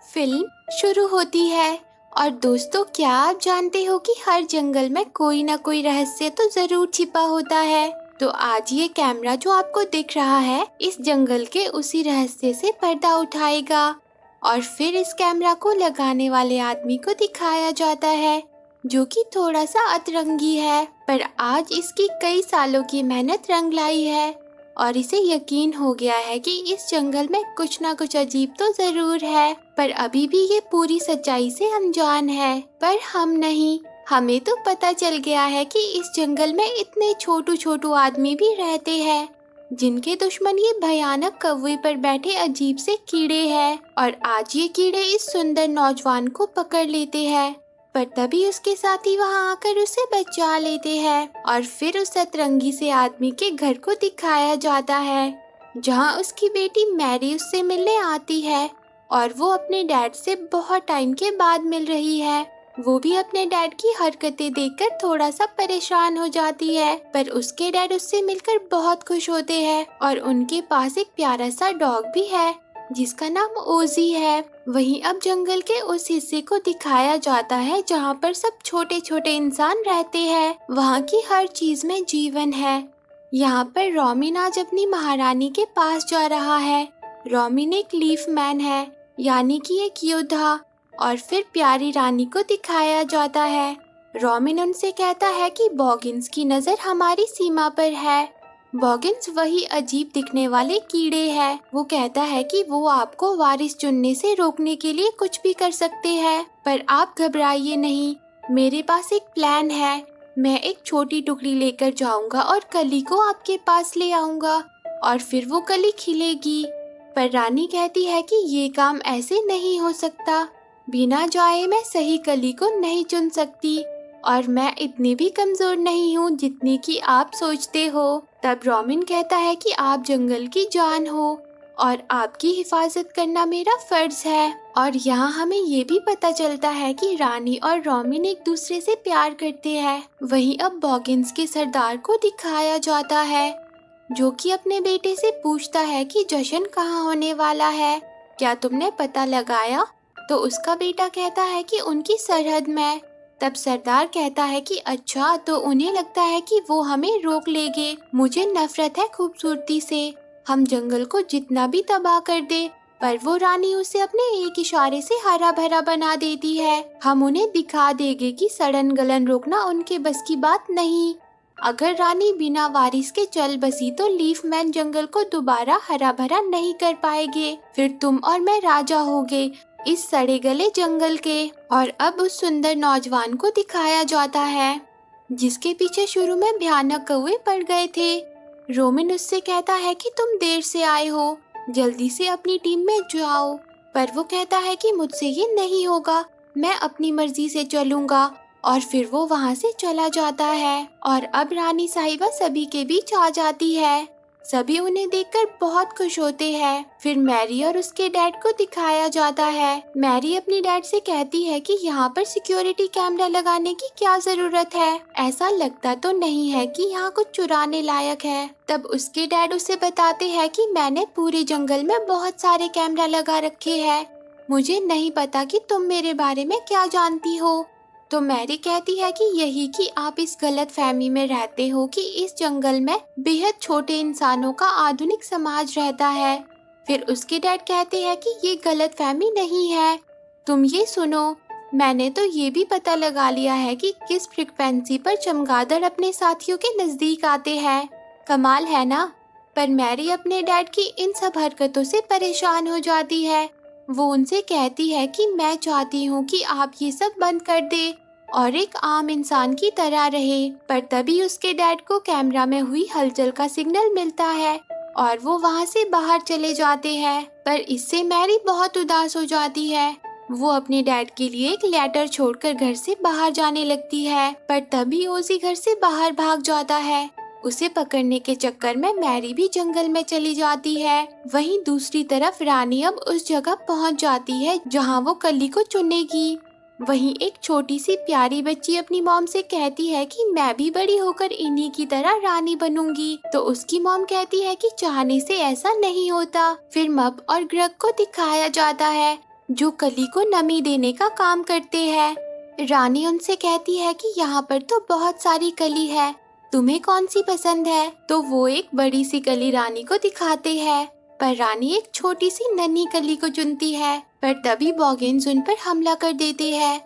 Film शुरू होती है। और दोस्तों, क्या आप जानते हो कि हर जंगल में कोई ना कोई रहस्य तो जरूर छिपा होता है। तो आज ये कैमरा जो आपको दिख रहा है, इस जंगल के उसी रहस्य से पर्दा उठाएगा। और फिर इस कैमरा को लगाने वाले आदमी को दिखाया जाता है, जो कि थोड़ा सा अतरंगी है, पर आज इसकी कई सालों की मेहनत रंग लाई है। और इसे यकीन हो गया है कि इस जंगल में कुछ ना कुछ अजीब तो जरूर है, पर अभी भी ये पूरी सच्चाई से अनजान है। पर हम नहीं, हमें तो पता चल गया है कि इस जंगल में इतने छोटू छोटू आदमी भी रहते हैं, जिनके दुश्मन ये भयानक कौवे पर बैठे अजीब से कीड़े हैं। और आज ये कीड़े इस सुंदर नौजवान को पकड़ लेते हैं, पर तभी उसके साथी वहां आकर उसे बचा लेते हैं। और फिर उस सतरंगी से आदमी के घर को दिखाया जाता है, जहां उसकी बेटी मैरी उससे मिलने आती है। और वो अपने डैड से बहुत टाइम के बाद मिल रही है। वो भी अपने डैड की हरकतें देखकर थोड़ा सा परेशान हो जाती है, पर उसके डैड उससे मिलकर बहुत खुश होते हैं। और उनके पास एक प्यारा सा डॉग भी है, जिसका नाम ओजी है। वहीं अब जंगल के उस हिस्से को दिखाया जाता है जहां पर सब छोटे छोटे इंसान रहते हैं। वहां की हर चीज में जीवन है। यहाँ पर रोमिन आज अपनी महारानी के पास जा रहा है। रोमिन एक लीफ मैन है, यानी कि एक योद्धा। और फिर प्यारी रानी को दिखाया जाता है। रोमिन उनसे कहता है कि बॉगिन्स की नजर हमारी सीमा पर है। बॉगिन्स वही अजीब दिखने वाले कीड़े हैं। वो कहता है कि वो आपको वारिस चुनने से रोकने के लिए कुछ भी कर सकते हैं, पर आप घबराइए नहीं, मेरे पास एक प्लान है। मैं एक छोटी टुकड़ी लेकर जाऊंगा और कली को आपके पास ले आऊंगा, और फिर वो कली खिलेगी। पर रानी कहती है कि ये काम ऐसे नहीं हो सकता, बिना जाए मैं सही कली को नहीं चुन सकती, और मैं इतनी भी कमजोर नहीं हूँ जितनी कि आप सोचते हो। तब रोमिन कहता है कि आप जंगल की जान हो और आपकी हिफाजत करना मेरा फर्ज है। और यहाँ हमें ये भी पता चलता है कि रानी और रोमिन एक दूसरे से प्यार करते हैं। वहीं अब बॉगिन्स के सरदार को दिखाया जाता है, जो कि अपने बेटे से पूछता है कि जश्न कहाँ होने वाला है, क्या तुमने पता लगाया? तो उसका बेटा कहता है कि उनकी सरहद में। तब सरदार कहता है कि अच्छा, तो उन्हें लगता है कि वो हमें रोक लेंगे। मुझे नफरत है खूबसूरती से, हम जंगल को जितना भी तबाह कर दे, पर वो रानी उसे अपने एक इशारे से हरा भरा बना देती है। हम उन्हें दिखा देंगे कि सड़न गलन रोकना उनके बस की बात नहीं। अगर रानी बिना वारिस के चल बसी तो लीफ मैन जंगल को दोबारा हरा भरा नहीं कर पाएंगे। फिर तुम और मैं राजा होंगे इस सड़े गले जंगल के। और अब उस सुंदर नौजवान को दिखाया जाता है, जिसके पीछे शुरू में भयानक कौवे पड़ गए थे। रोमिन उससे कहता है कि तुम देर से आए हो, जल्दी से अपनी टीम में जाओ। पर वो कहता है कि मुझसे ये नहीं होगा, मैं अपनी मर्जी से चलूंगा। और फिर वो वहाँ से चला जाता है। और अब रानी साहिबा सभी के बीच आ जाती है। सभी उन्हें देखकर बहुत खुश होते हैं। फिर मैरी और उसके डैड को दिखाया जाता है। मैरी अपनी डैड से कहती है कि यहाँ पर सिक्योरिटी कैमरा लगाने की क्या जरूरत है, ऐसा लगता तो नहीं है कि यहाँ कुछ चुराने लायक है। तब उसके डैड उसे बताते हैं कि मैंने पूरे जंगल में बहुत सारे कैमरा लगा रखे हैं, मुझे नहीं पता कि तुम मेरे बारे में क्या जानती हो। तो मैरी कहती है कि यही कि आप इस गलत फहमी में रहते हो कि इस जंगल में बेहद छोटे इंसानों का आधुनिक समाज रहता है। फिर उसके डैड कहते हैं कि ये गलत फहमी नहीं है, तुम ये सुनो, मैंने तो ये भी पता लगा लिया है कि किस फ्रीक्वेंसी पर चमगादड़ अपने साथियों के नजदीक आते हैं। कमाल है ना? पर मैरी अपने डैड की इन सब हरकतों से परेशान हो जाती है। वो उनसे कहती है कि मैं चाहती हूँ कि आप ये सब बंद कर दे और एक आम इंसान की तरह रहे। पर तभी उसके डैड को कैमरा में हुई हलचल का सिग्नल मिलता है और वो वहाँ से बाहर चले जाते हैं। पर इससे मैरी बहुत उदास हो जाती है। वो अपने डैड के लिए एक लेटर छोड़कर घर से बाहर जाने लगती है, पर तभी ओजी घर से बाहर भाग जाता है। उसे पकड़ने के चक्कर में मैरी भी जंगल में चली जाती है। वहीं दूसरी तरफ रानी अब उस जगह पहुंच जाती है जहां वो कली को चुनेगी। वहीं एक छोटी सी प्यारी बच्ची अपनी मॉम से कहती है कि मैं भी बड़ी होकर इन्हीं की तरह रानी बनूंगी। तो उसकी मॉम कहती है कि चाहने से ऐसा नहीं होता। फिर मब और ग्रग को दिखाया जाता है, जो कली को नमी देने का काम करते हैं। रानी उनसे कहती है कि यहाँ पर तो बहुत सारी कली है, तुम्हें कौन सी पसंद है? तो वो एक बड़ी सी कली रानी को दिखाते हैं, पर रानी एक छोटी सी नन्ही कली को चुनती है। पर तभी बॉगिन्स उन पर हमला कर देते हैं।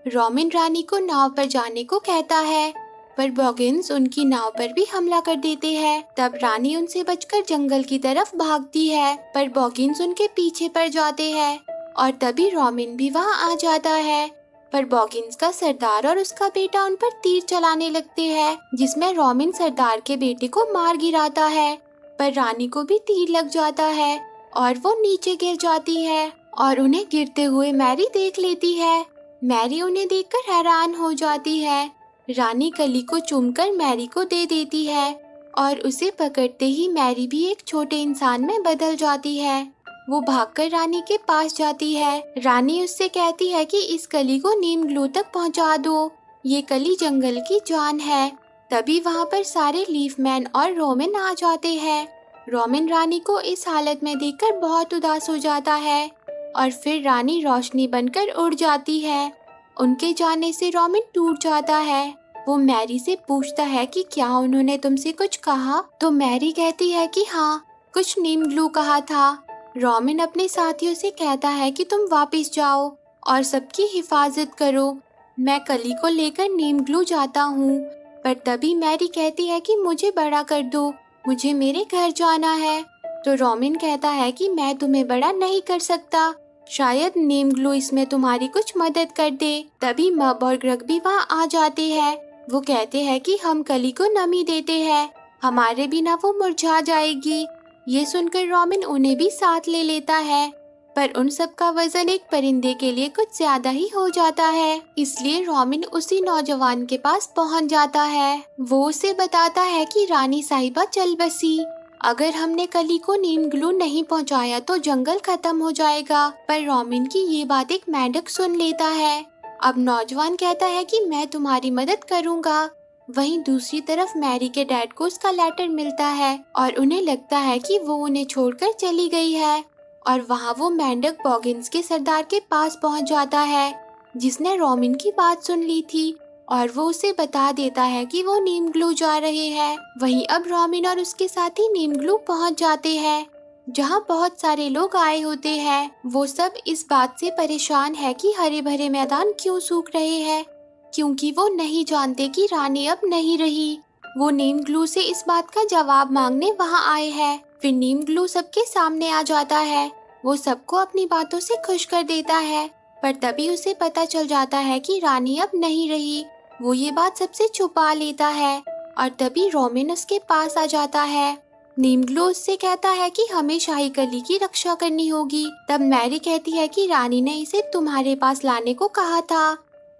रोमिन रानी को नाव पर जाने को कहता है, पर बॉगिन्स उनकी नाव पर भी हमला कर देते हैं। तब रानी उनसे बचकर जंगल की तरफ भागती है, पर बॉगिन्स उनके पीछे पड़ जाते हैं और तभी रोमिन भी वहाँ आ जाता है। पर बॉगिन्स का सरदार और उसका बेटा उन पर तीर चलाने लगते हैं, जिसमें रोमिन सरदार के बेटे को मार गिराता है, पर रानी को भी तीर लग जाता है और वो नीचे गिर जाती है और उन्हें गिरते हुए मैरी देख लेती है। मैरी उन्हें देखकर हैरान हो जाती है। रानी कली को चूमकर मैरी को दे देती है और उसे पकड़ते ही मैरी भी एक छोटे इंसान में बदल जाती है। वो भागकर रानी के पास जाती है। रानी उससे कहती है कि इस कली को नीम ग्लू तक पहुंचा दो, ये कली जंगल की जान है। तभी वहाँ पर सारे लीफमैन और रोमिन आ जाते हैं। रोमिन रानी को इस हालत में देखकर बहुत उदास हो जाता है और फिर रानी रोशनी बनकर उड़ जाती है। उनके जाने से रोमिन टूट जाता है। वो मैरी से पूछता है कि क्या उन्होंने तुमसे कुछ कहा? तो मैरी कहती है कि हाँ, कुछ नीम ग्लू कहा था। रोमिन अपने साथियों से कहता है कि तुम वापस जाओ और सबकी हिफाजत करो, मैं कली को लेकर नीम ग्लू जाता हूँ। पर तभी मैरी कहती है कि मुझे बड़ा कर दो, मुझे मेरे घर जाना है। तो रोमिन कहता है कि मैं तुम्हें बड़ा नहीं कर सकता, शायद नीम ग्लू इसमें तुम्हारी कुछ मदद कर दे। तभी मब और ग्रग भी वहाँ आ जाते हैं। वो कहते हैं कि हम कली को नमी देते हैं, हमारे बिना वो मुरझा जाएगी। ये सुनकर रोमिन उन्हें भी साथ ले लेता है, पर उन सब का वजन एक परिंदे के लिए कुछ ज्यादा ही हो जाता है। इसलिए रोमिन उसी नौजवान के पास पहुंच जाता है। वो उसे बताता है कि रानी साहिबा चल बसी, अगर हमने कली को नीम ग्लू नहीं पहुंचाया तो जंगल खत्म हो जाएगा। पर रोमिन की ये बात एक मेंढक सुन लेता है। अब नौजवान कहता है कि मैं तुम्हारी मदद करूँगा। वहीं दूसरी तरफ मैरी के डैड को उसका लेटर मिलता है और उन्हें लगता है कि वो उन्हें छोड़कर चली गई है। और वहाँ वो मेंढक बॉगिन्स के सरदार के पास पहुँच जाता है, जिसने रोमिन की बात सुन ली थी, और वो उसे बता देता है कि वो नीम ग्लू जा रहे हैं। वहीं अब रोमिन और उसके साथी नीम ग्लू पहुँच जाते हैं, जहाँ बहुत सारे लोग आए होते हैं। वो सब इस बात से परेशान है कि हरे भरे मैदान क्यों सूख रहे हैं, क्योंकि वो नहीं जानते कि रानी अब नहीं रही। वो नीम ग्लू से इस बात का जवाब मांगने वहाँ आए हैं। फिर नीम ग्लू सबके सामने आ जाता है। वो सबको अपनी बातों से खुश कर देता है, पर तभी उसे पता चल जाता है कि रानी अब नहीं रही। वो ये बात सबसे छुपा लेता है और तभी रोमिन उसके पास आ जाता है। नीम ग्लू उससे कहता है कि हमें शाही कली की रक्षा करनी होगी। तब मैरी कहती है कि रानी ने इसे तुम्हारे पास लाने को कहा था।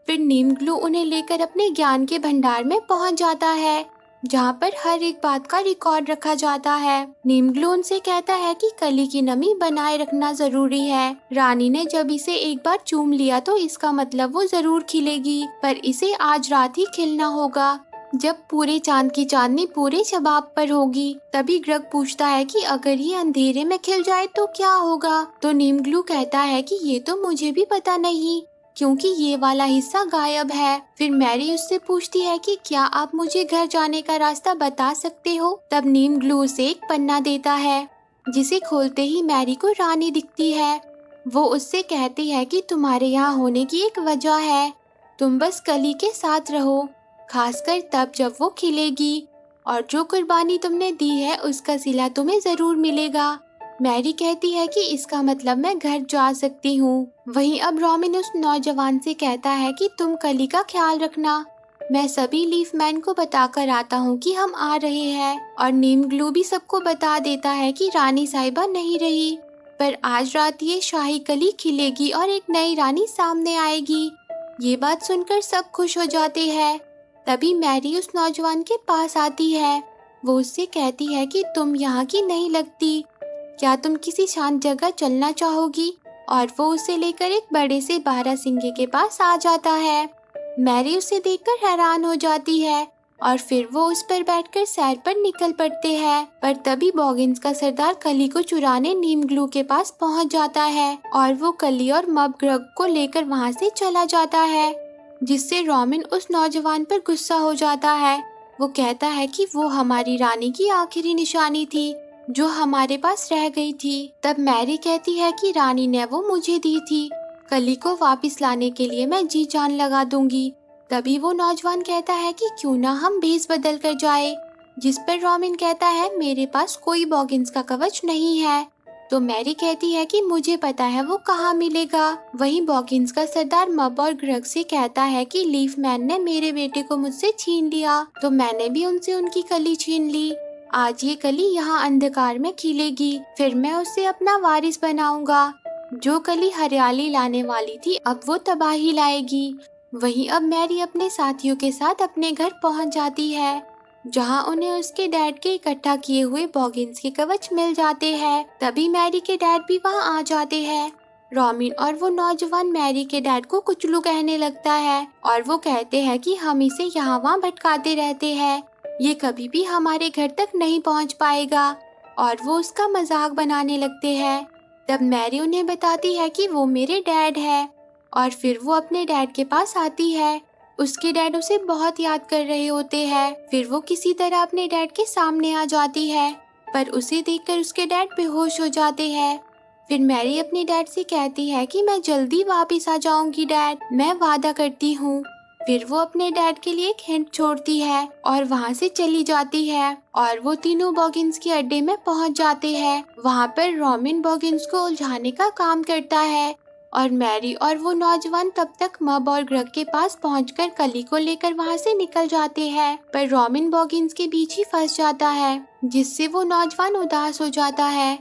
फिर नीम ग्लू उन्हें लेकर अपने ज्ञान के भंडार में पहुंच जाता है, जहाँ पर हर एक बात का रिकॉर्ड रखा जाता है। नीम ग्लू उनसे कहता है कि कली की नमी बनाए रखना जरूरी है। रानी ने जब इसे एक बार चूम लिया तो इसका मतलब वो जरूर खिलेगी, पर इसे आज रात ही खिलना होगा, जब पूरे चांद की चांदनी पूरे शबाब पर होगी। तभी ग्रग पूछता है कि अगर ये अंधेरे में खिल जाए तो क्या होगा? तो नीम ग्लू कहता है कि ये तो मुझे भी पता नहीं, क्योंकि ये वाला हिस्सा गायब है। फिर मैरी उससे पूछती है कि क्या आप मुझे घर जाने का रास्ता बता सकते हो? तब नीम ग्लू उसे एक पन्ना देता है, जिसे खोलते ही मैरी को रानी दिखती है। वो उससे कहती है कि तुम्हारे यहाँ होने की एक वजह है, तुम बस कली के साथ रहो, खासकर तब जब वो खिलेगी, और जो कुर्बानी तुमने दी है उसका सिला तुम्हें जरूर मिलेगा। मैरी कहती है कि इसका मतलब मैं घर जा सकती हूँ। वहीं अब रोमिन उस नौजवान से कहता है कि तुम कली का ख्याल रखना, मैं सभी लीफमैन को बताकर आता हूँ कि हम आ रहे हैं। और नीम ग्लू भी सबको बता देता है कि रानी साहिबा नहीं रही, पर आज रात ये शाही कली खिलेगी और एक नई रानी सामने आएगी। ये बात सुनकर सब खुश हो जाते हैं। तभी मैरी उस नौजवान के पास आती है। वो उससे कहती है कि तुम यहाँ की नहीं लगती, क्या तुम किसी शांत जगह चलना चाहोगी? और वो उसे लेकर एक बड़े से बारहसिंगे के पास आ जाता है। मैरी उसे देखकर हैरान हो जाती है। और फिर वो उस पर बैठकर सैर पर निकल पड़ते हैं। पर तभी बॉगिन्स का सरदार कली को चुराने नीम ग्लू के पास पहुंच जाता है और वो कली और मब ग्रग को लेकर वहां से चला जाता है, जिससे रॉबिन उस नौजवान पर गुस्सा हो जाता है। वो कहता है कि वो हमारी रानी की आखिरी निशानी थी जो हमारे पास रह गई थी। तब मैरी कहती है कि रानी ने वो मुझे दी थी, कली को वापस लाने के लिए मैं जी जान लगा दूंगी। तभी वो नौजवान कहता है कि क्यों ना हम भेस बदल कर जाए, जिस पर रॉबिन कहता है मेरे पास कोई बॉगिन्स का कवच नहीं है। तो मैरी कहती है कि मुझे पता है वो कहाँ मिलेगा। वहीं बॉगिन्स का सरदार मब और ग्रग से कहता है कि लीफ मैन ने मेरे बेटे को मुझसे छीन लिया, तो मैंने भी उनसे उनकी कली छीन ली। आज ये कली यहाँ अंधकार में खिलेगी, फिर मैं उसे अपना वारिस बनाऊंगा। जो कली हरियाली लाने वाली थी अब वो तबाही लाएगी। वहीं अब मैरी अपने साथियों के साथ अपने घर पहुंच जाती है, जहां उन्हें उसके डैड के इकट्ठा किए हुए बॉगिन्स के कवच मिल जाते हैं। तभी मैरी के डैड भी वहां आ जाते हैं। रॉबिन और वो नौजवान मैरी के डैड को कुचलू कहने लगता है और वो कहते हैं कि हम इसे यहाँ वहाँ भटकाते रहते हैं, ये कभी भी हमारे घर तक नहीं पहुँच पाएगा, और वो उसका मजाक बनाने लगते हैं। तब मैरी उन्हें बताती है कि वो मेरे डैड है, और फिर वो अपने डैड के पास आती है। उसके डैड उसे बहुत याद कर रहे होते हैं। फिर वो किसी तरह अपने डैड के सामने आ जाती है, पर उसे देखकर उसके डैड बेहोश हो जाते हैं। फिर मैरी अपने डैड से कहती है कि मैं जल्दी वापस आ जाऊंगी डैड, मैं वादा करती हूँ। फिर वो अपने डैड के लिए एक हिंट छोड़ती है और वहाँ से चली जाती है, और वो तीनों बॉगिन्स के अड्डे में पहुँच जाते हैं। वहाँ पर रॉबिन बॉगिन्स को उलझाने का काम करता है, और मैरी और वो नौजवान तब तक मब और ग्रग के पास पहुंचकर कली को लेकर वहां से निकल जाते हैं। पर रॉबिन बॉगिन्स के बीच ही फंस जाता है, जिससे वो नौजवान उदास हो जाता है।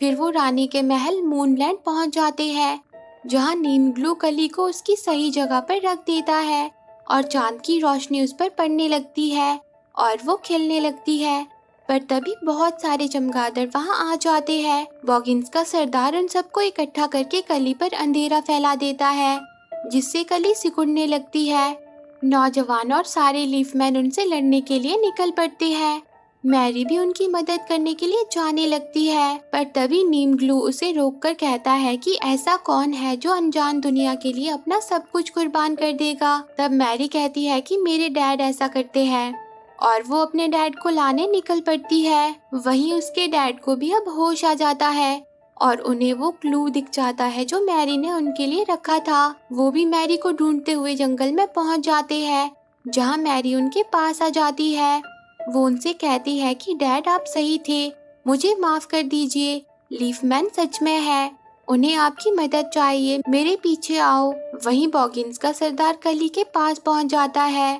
फिर वो रानी के महल मूनलैंड पहुंच जाते हैं, जहां नीम ग्लू कली को उसकी सही जगह पर रख देता है और चांद की रोशनी उस पर पड़ने लगती है और वो खिलने लगती है। पर तभी बहुत सारे चमगादड़ वहां आ जाते हैं। बॉगिन्स का सरदार उन सबको इकट्ठा करके कली पर अंधेरा फैला देता है, जिससे कली सिकुड़ने लगती है। नौजवान और सारे लीफमैन उनसे लड़ने के लिए निकल पड़ते हैं। मैरी भी उनकी मदद करने के लिए जाने लगती है, पर तभी नीम ग्लू उसे रोककर कहता है कि ऐसा कौन है जो अनजान दुनिया के लिए अपना सब कुछ कुर्बान कर देगा। तब मैरी कहती है कि मेरे डैड ऐसा करते हैं, और वो अपने डैड को लाने निकल पड़ती है। वहीं उसके डैड को भी अब होश आ जाता है और उन्हें वो क्लू दिख जाता है जो मैरी ने उनके लिए रखा था। वो भी मैरी को ढूंढते हुए जंगल में पहुंच जाते हैं, जहां मैरी उनके पास आ जाती है। वो उनसे कहती है कि डैड आप सही थे, मुझे माफ कर दीजिए, लीफमैन सच में है, उन्हें आपकी मदद चाहिए, मेरे पीछे आओ। वहीं बॉगिन्स का सरदार कली के पास पहुंच जाता है,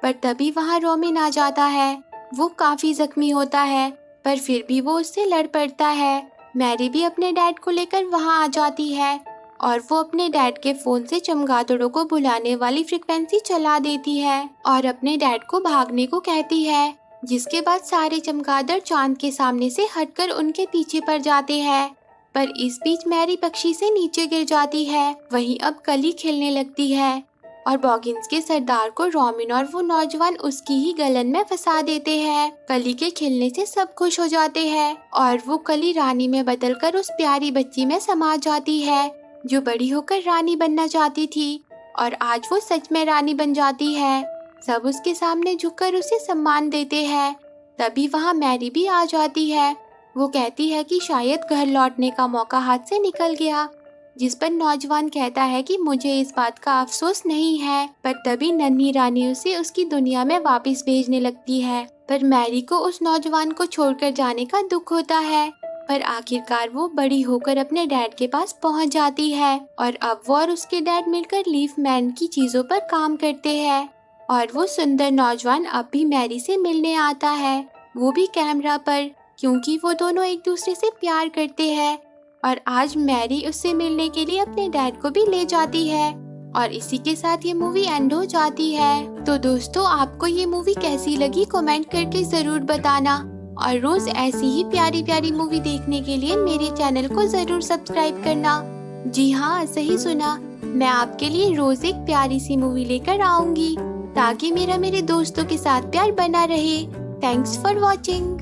पर तभी वहां रॉबिन आ जाता है। वो काफी जख्मी होता है, पर फिर भी वो उससे लड़ पड़ता है। मैरी भी अपने डैड को लेकर वहां आ जाती है, और वो अपने डैड के फोन से चमगादड़ों को बुलाने वाली फ्रिक्वेंसी चला देती है और अपने डैड को भागने को कहती है, जिसके बाद सारे चमगादड़ चांद के सामने से हटकर उनके पीछे पड़ जाते हैं। पर इस बीच मैरी पक्षी से नीचे गिर जाती है। वहीं अब कली खिलने लगती है, और बॉगिन्स के सरदार को रॉबिन और वो नौजवान उसकी ही गलन में फंसा देते हैं। कली के खिलने से सब खुश हो जाते हैं, और वो कली रानी में बदलकर उस प्यारी बच्ची में समा जाती है, जो बड़ी होकर रानी बनना चाहती थी, और आज वो सच में रानी बन जाती है। सब उसके सामने झुककर उसे सम्मान देते हैं। तभी वहाँ मैरी भी आ जाती है। वो कहती है कि शायद घर लौटने का मौका हाथ से निकल गया, जिस पर नौजवान कहता है कि मुझे इस बात का अफसोस नहीं है। पर तभी नन्ही रानी उसे उसकी दुनिया में वापस भेजने लगती है, पर मैरी को उस नौजवान को छोड़कर जाने का दुख होता है। पर आखिरकार वो बड़ी होकर अपने डैड के पास पहुंच जाती है, और अब वो और उसके डैड मिलकर लीफमैन की चीजों पर काम करते हैं। और वो सुंदर नौजवान अब भी मैरी से मिलने आता है, वो भी कैमरा पर, क्योंकि वो दोनों एक दूसरे से प्यार करते हैं। और आज मैरी उससे मिलने के लिए अपने डैड को भी ले जाती है। और इसी के साथ ये मूवी एंड हो जाती है। तो दोस्तों, आपको ये मूवी कैसी लगी कमेंट करके जरूर बताना, और रोज ऐसी ही प्यारी प्यारी मूवी देखने के लिए मेरे चैनल को जरूर सब्सक्राइब करना। जी हाँ, सही सुना, मैं आपके लिए रोज एक प्यारी सी मूवी लेकर आऊंगी। ताकि मेरा मेरे दोस्तों के साथ प्यार बना रहे। Thanks for watching.